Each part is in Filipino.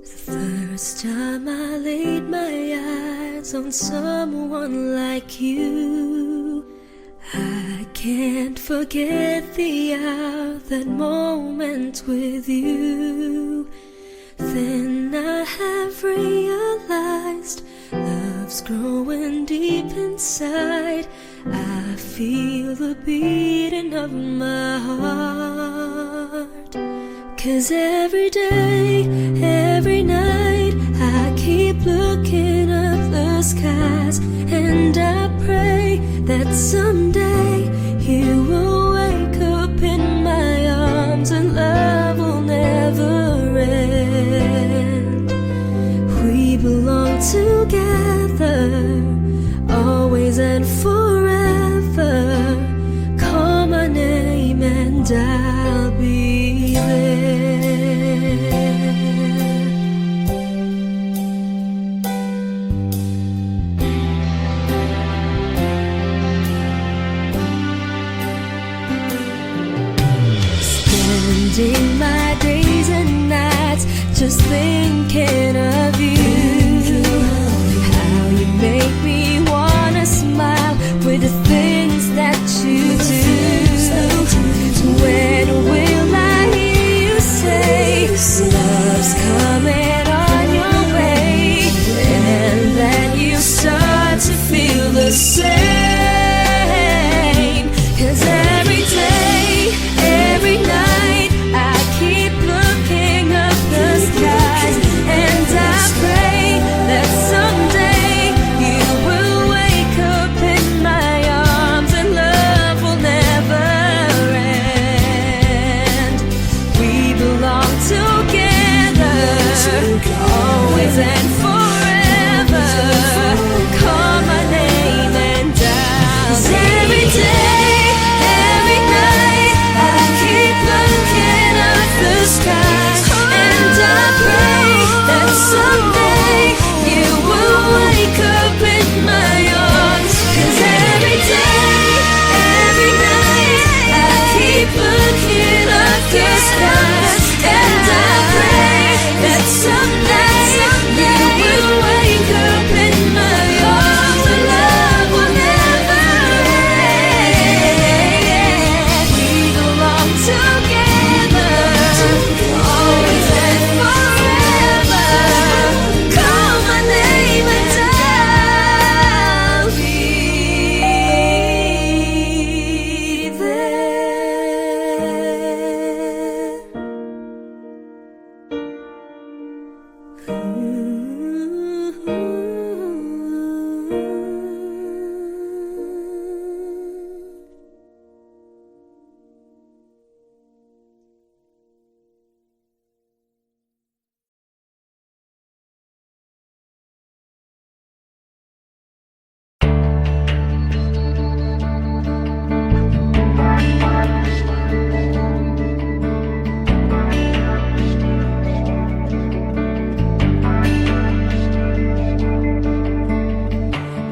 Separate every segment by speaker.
Speaker 1: First time I laid my eyes on someone like you, I can't forget the hour, that moment with you. Then I have realized love's growing deep inside. I feel the beating of my heart. 'Cause every day, every night, I keep looking up the skies, and I pray that someday you will wake up in my arms and love will never end. We belong together, always and forever. Call my name and I'll be there. Spending my days and nights just thinking of you. How you make me wanna smile with the things that you do. When will I hear you say love's coming on your way, and then you start to feel the same? 'Cause every day, every night, I keep looking up the skies, and I pray that someday you will wake up in my arms and love will never end. We belong together, always and forever. Call my name and I'll. 'Cause every day, every night, I keep looking up the skies, and I pray that someday you will wake up in my arms. 'Cause every day, every night, I keep looking up the skies, and I pray that someday you will wake up in my arms and love will never end. We belong together, always and forever. Call my name and I'll be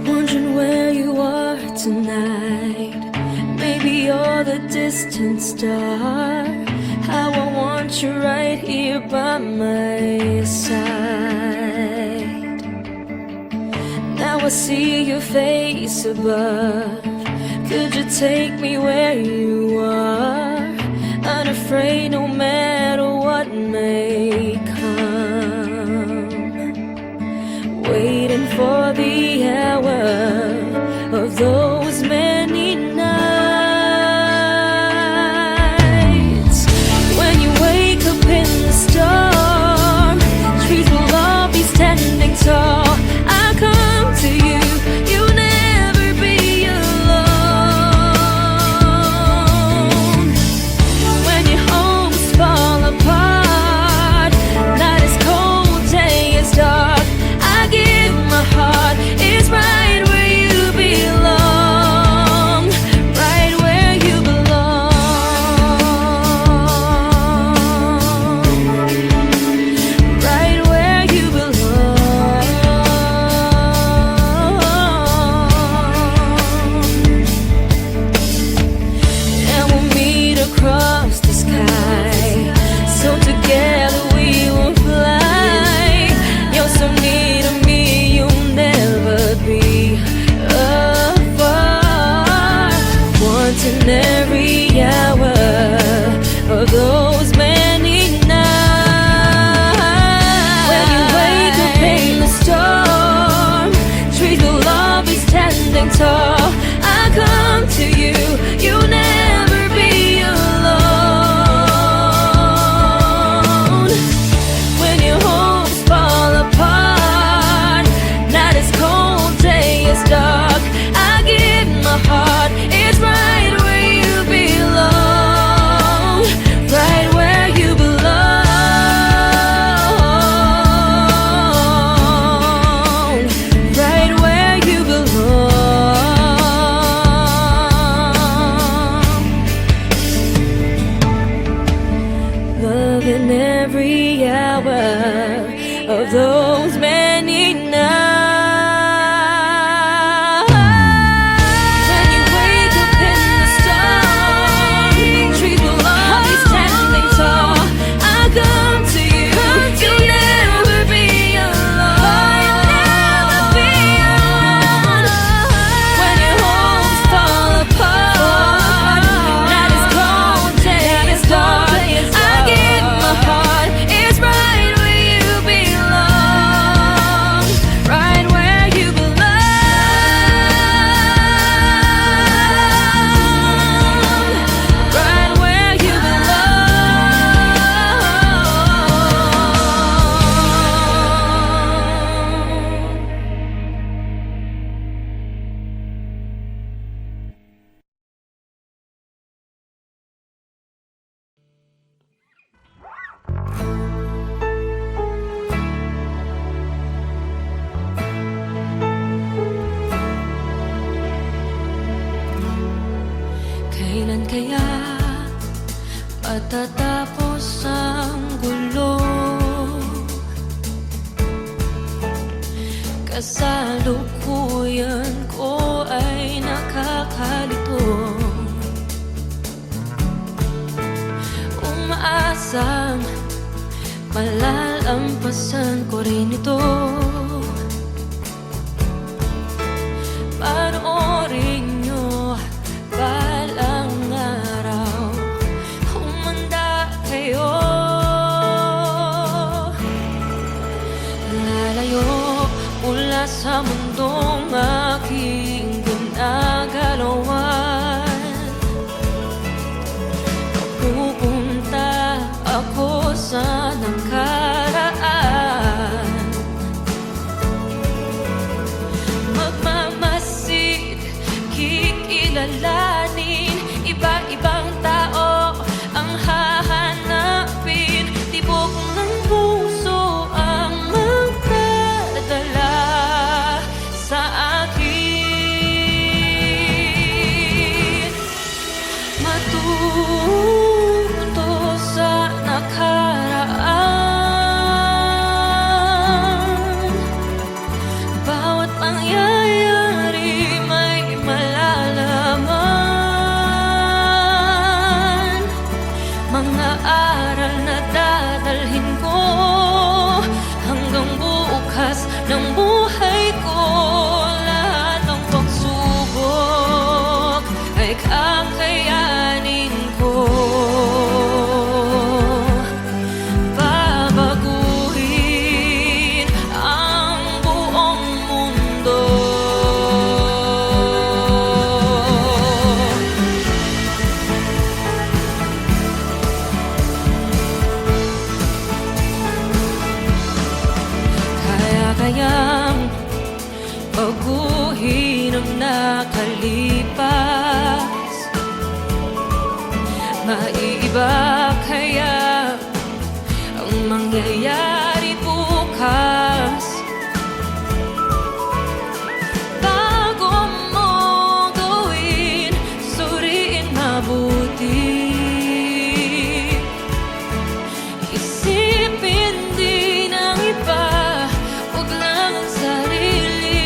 Speaker 1: wondering where you are tonight. Maybe you're the distant star. How I want you right here by my side. Now I see your face above. Could you take me where you are? Unafraid no matter what may come. Waiting for the hour of those many nights when you wake up in the storm. Trees will all be standing tall. I'll come to you, you'll never be alone. When your homes fall apart, night is cold, day is dark, I give my heart, it's right where you belong. standing tall. I come to you, you'll never be alone. When your hopes fall apart, night is cold, day is dark, I give my heart, it's right where you belong, right where you belong, right where you belong. Love in every hour of those many nights. When you wake up in the storm, trees will always standing tall. I come to you, you'll never be alone. When your hopes fall apart, night is cold, day is dark, I give my heart, it's right where you belong, right where you belong, right where you belong. Kailan kaya matatapos ang gulo? Kasalukuyan ko ay nakakalito, umaasang malalampasan ko rin ito. Panoorin nyo balang araw, humanda kayo. Lalayo mula sa mundong aking ginagalawan, pupunta ako sa nakaraan. Magmamasid, kikilalanin, iba-ibang tao ang hahanapin. Tibok ng puso ang magdadala sa akin. Matuto sa nakaraan, bawat pangyayari may malalaman. Mga aral na dadalhin ko hanggang bukas ng buhay ko. Lahat ng pagsubok ay kakayanin ko. Babaguhin ang buong mundo. Kayang baguhin ang nakalipas. Maiiba kaya ang mangyayari bukas. Bago mo gawin, suriin mabuti. Isipin din ang iba, huwag lang ang sarili.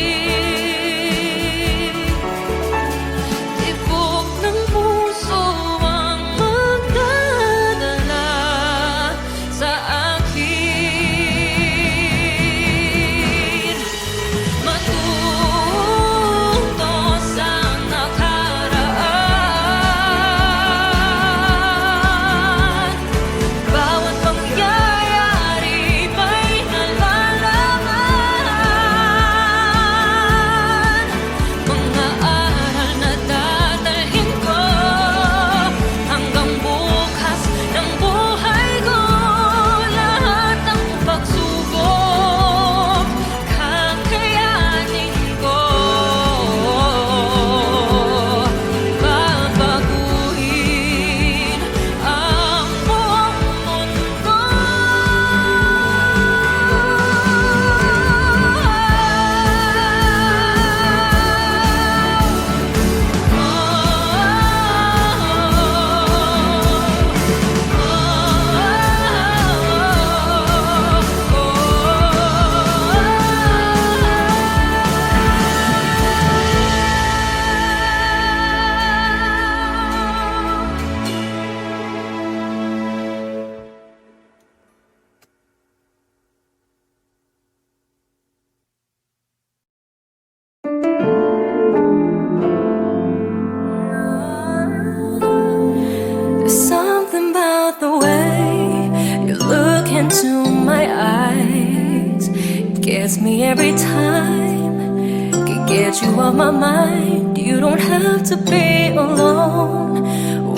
Speaker 1: gets me every time. Can get you off my mind. You don't have to be alone.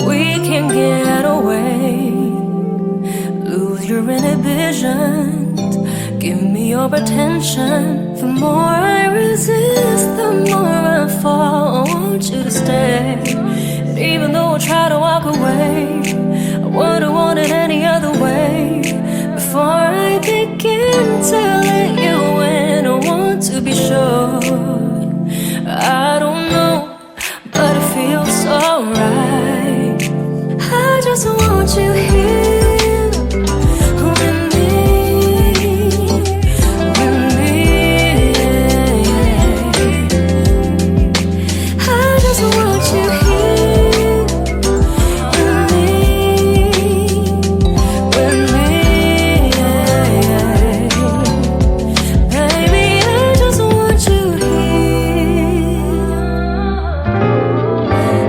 Speaker 1: We can get away. Lose your inhibitions. Give me your attention. The more I resist, the more I fall. I want you to stay. And even though I try to walk away, I wouldn't want it any other way. Before I begin to let you in, I want to be sure. I don't know, but it feels so right. I just want you here.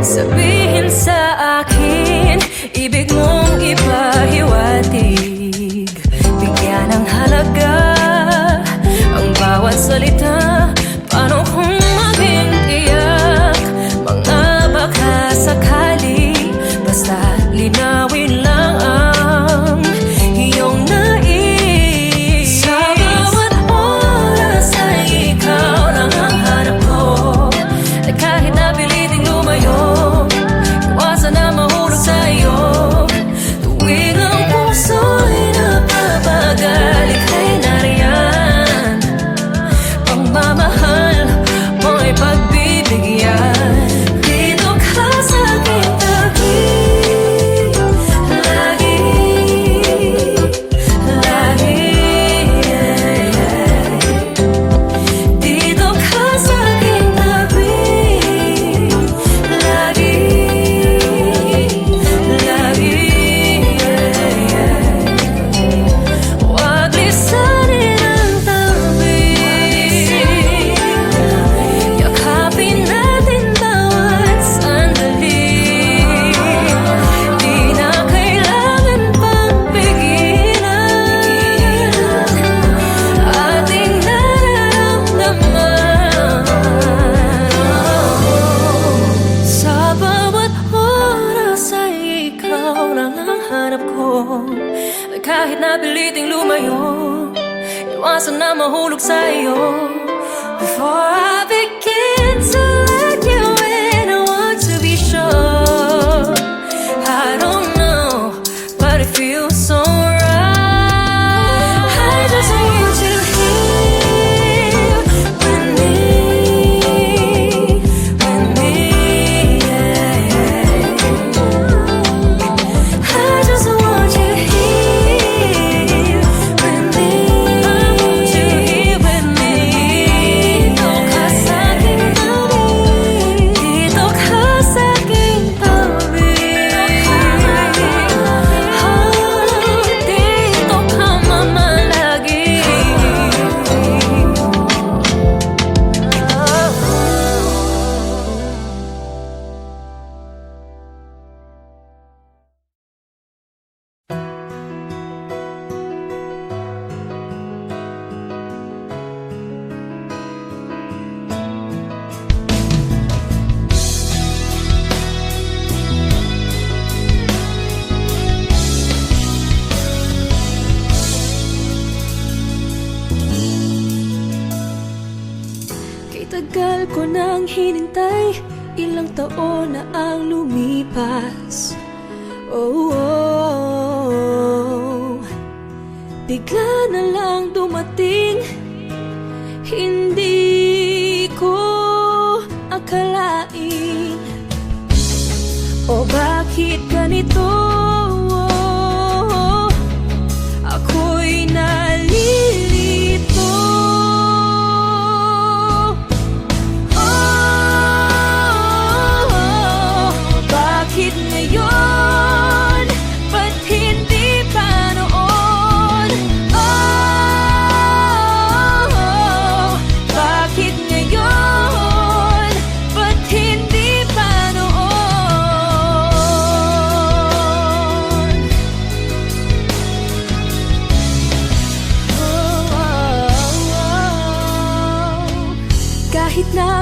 Speaker 1: Sabihin sa akin, ibig mong ipahiwatig. Bigyan ng halaga ang bawat salita. Paano kung maging iyak? Mga baka sakali, basta linawin lang ang iyong nais. Sa bawat oras ay ikaw lang ang hanap ko. At kahit na piliting lumayo, kahit na piliting lumayo, iwasan na mahulog sa iyo. Before I begin to let you in, I want to be sure. I don't know, but it feels so right. I just want you here with me, yeah. I just want you here. Tagal ko nang hinintay, ilang taon na ang lumipas. Oh, oh. Bigla na lang dumating, hindi ko akalain. O bakit ganito? Ako'y nalilito. 'Di ba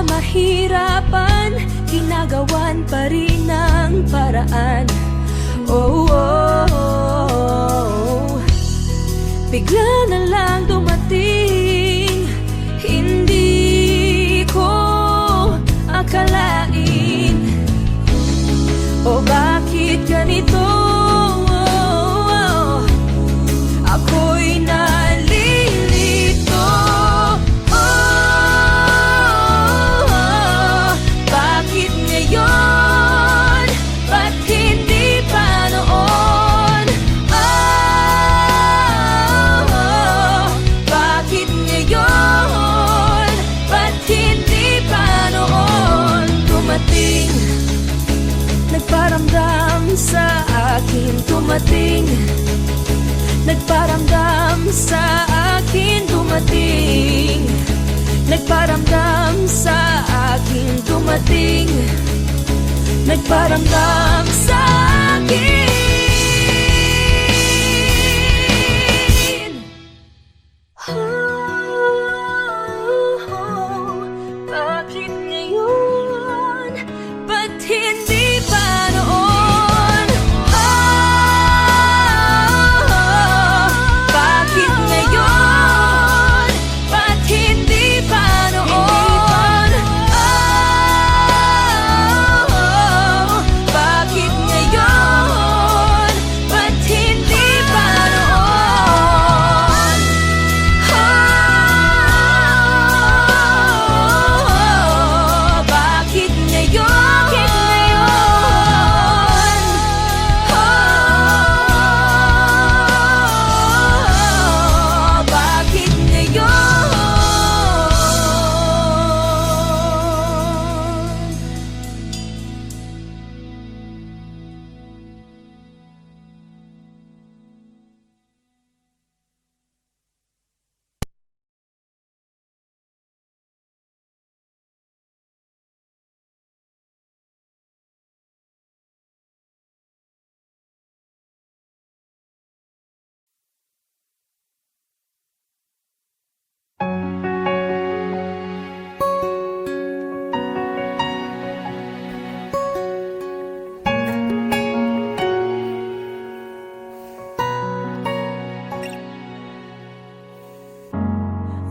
Speaker 1: mahirapan, ginagawan pa rin ng paraan. Oh, oh, oh. Bigla na lang dumating, hindi ko akalain. O bakit ganito? Ako'y nalilito. Bakit ngayon? Ba't hindi pa noon? Bakit ngayon? Ba't hindi pa noon? Dumating, nagparamdam sa akin. Dumating, nagparamdam sa akin. Dumating, nagparamdam sa akin. Dumating, nagparamdam sa akin. Bakit ngayon? Ba't hindi pa noon? Bakit ngayon? Ba't hindi pa noon? Bakit ngayon? Ba't hindi pa noon? Bakit ngayon? Bakit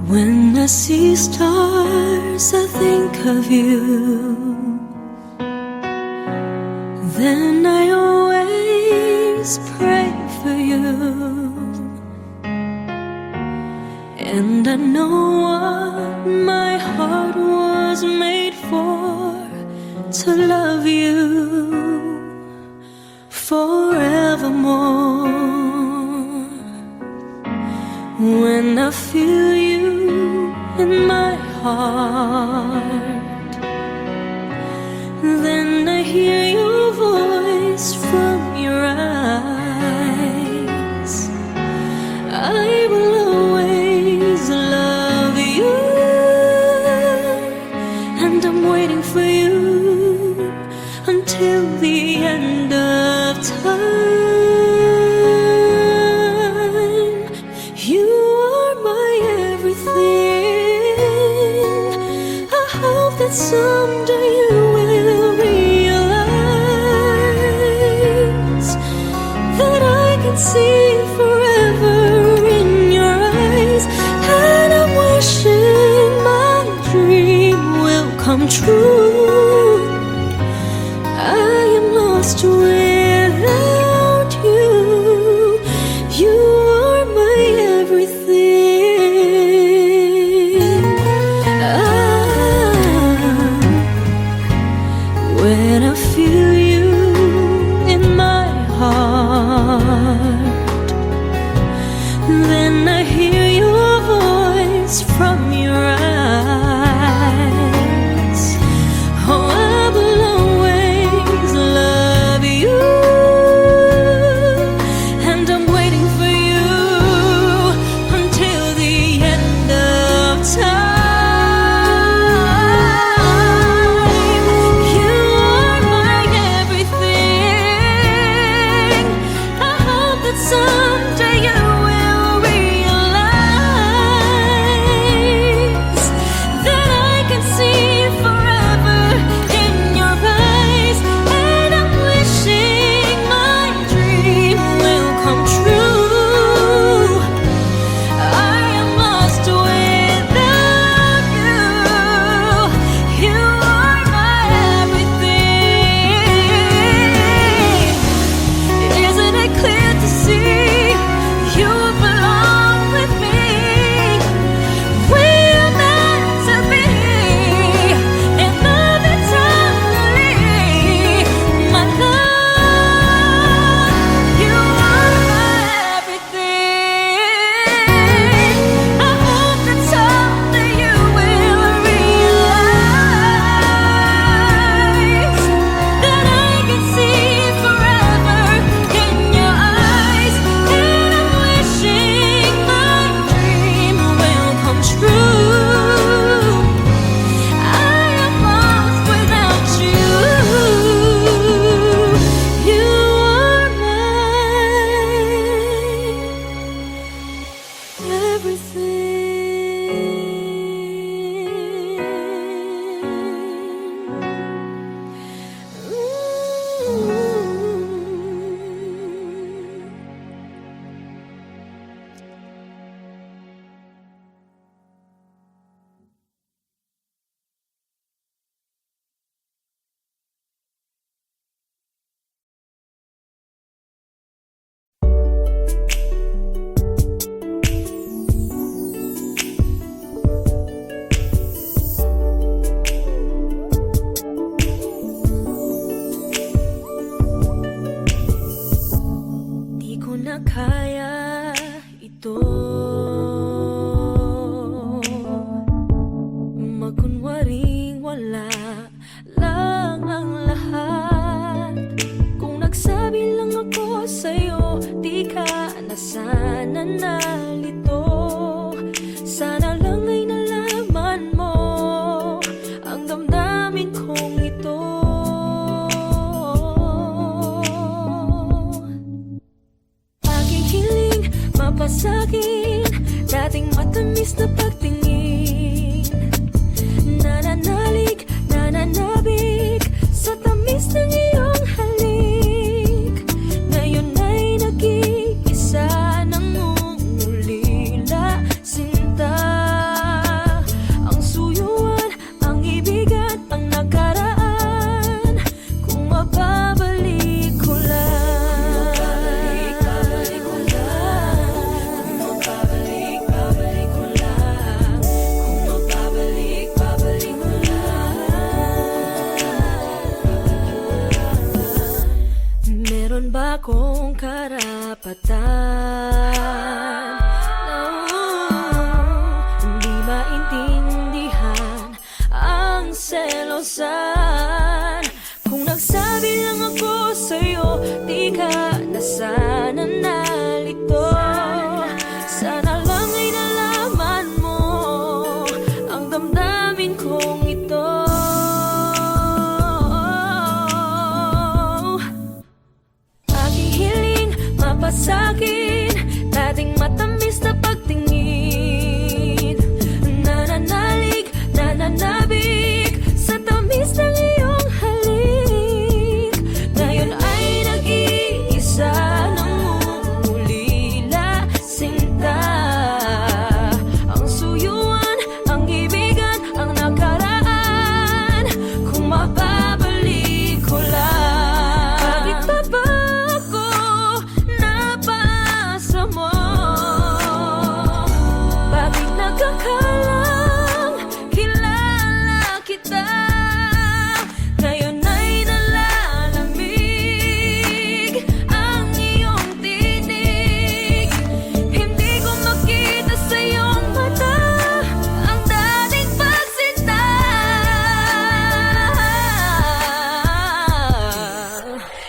Speaker 1: When I see stars, I think of you. Then I always pray for you. And I know what my heart was made for, to love you forevermore. When I feel you in my heart, then I hear your voice from your eyes. I will always love you, and I'm waiting for you until the end of time. Someday you will realize that I can see forever in your eyes, and I'm wishing my dream will come true. I am lost without you. You are my everything. When I feel you in my heart, then I hear your voice from your eyes. matamis na pagtingin. Nananalig, nananabik sa tamis ng iyong halik. Ngayon ay nag-iisa nang ulila sinta. Ang suyuan, ang ibigan, ang nakaraan. Kung mababalik ko lang, babalik ko lang. Kung mababalik, babalik ko lang. Kung mababalik, babalik ko lang. Meron ba akong karapatan na hindi maintindihan ang selosan? Kung nagsabi lang ako sa'yo, di ka na sana nalito. Sana lang ay nalaman mo ang damdamin kong ito. Aking hiling mapasakin, dating matamis na pagtingin. Nananalig, nananabik sa tamis ng iyong halik. Ngayon ay nag-iisa nang ulila sinta. Ang suyuan, ang ibigan, ang nakaraan. Kung mababalik ko lang, bakit pa ba ako napaasa mo? Bakit nagkakalang kilala kita? Ngayon ay nalalamig ang iyong tinig. Hindi ko makita sa iyong mata ang dating pagsinta.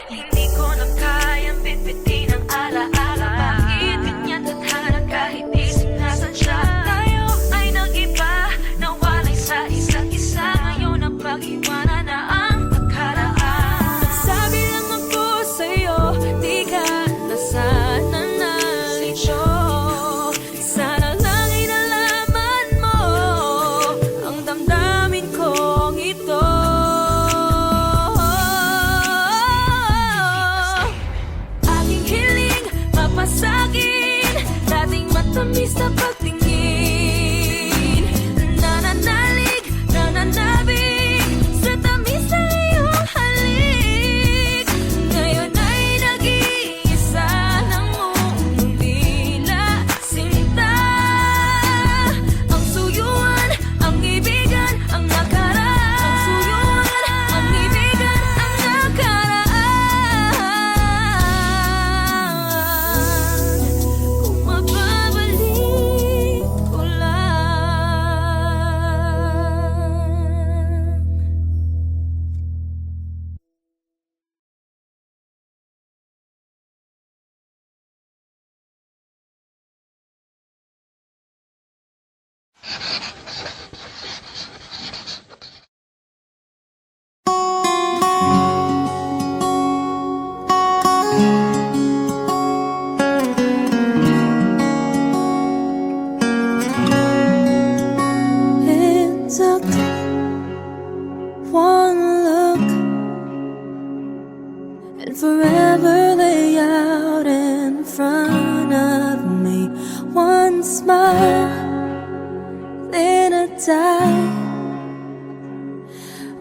Speaker 1: Hindi ko na kayang bitbitin ang alaala. Bakit ganyan tadhana kahit di sinasan siya? Tayo ay nag-iba, nawalay sa isa't isa. Ngayon ang pag-iwanan na ang nakaraan. Nagsabi lang ako sa'yo, di ka na sana nalito. Sana lang ay nalaman mo ang damdamin kong ito. Aking hiling mapasakin, dating matamis na pagtingin. Nananalig, nananabik sa tamis ng iyong halik. Ngayon ay nag-iisa nang ulila sinta. Ang suyuan, ang ibigan, ang nakaraan. Ang suyuan, ang ibigan, ang nakaraan. Kung mababalik ko lang. It took one look and forever lay out in front of me. One smile, then I die,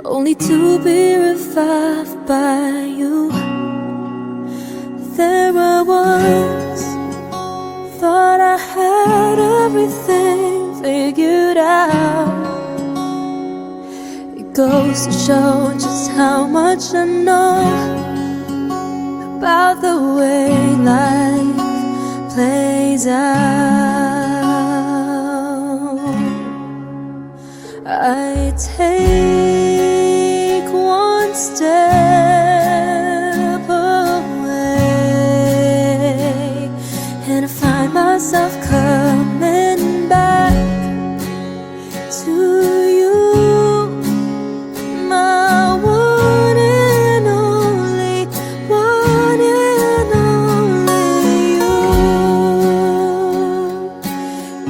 Speaker 1: only to be revived by you. There I was, thought I had everything figured out. It goes to show just how much I know about the way life plays out. I take one step away and I find myself coming back to you, my one and only, one and only you.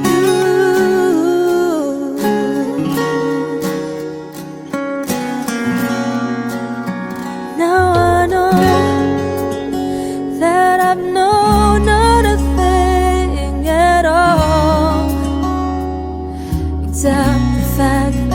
Speaker 1: You accept the fact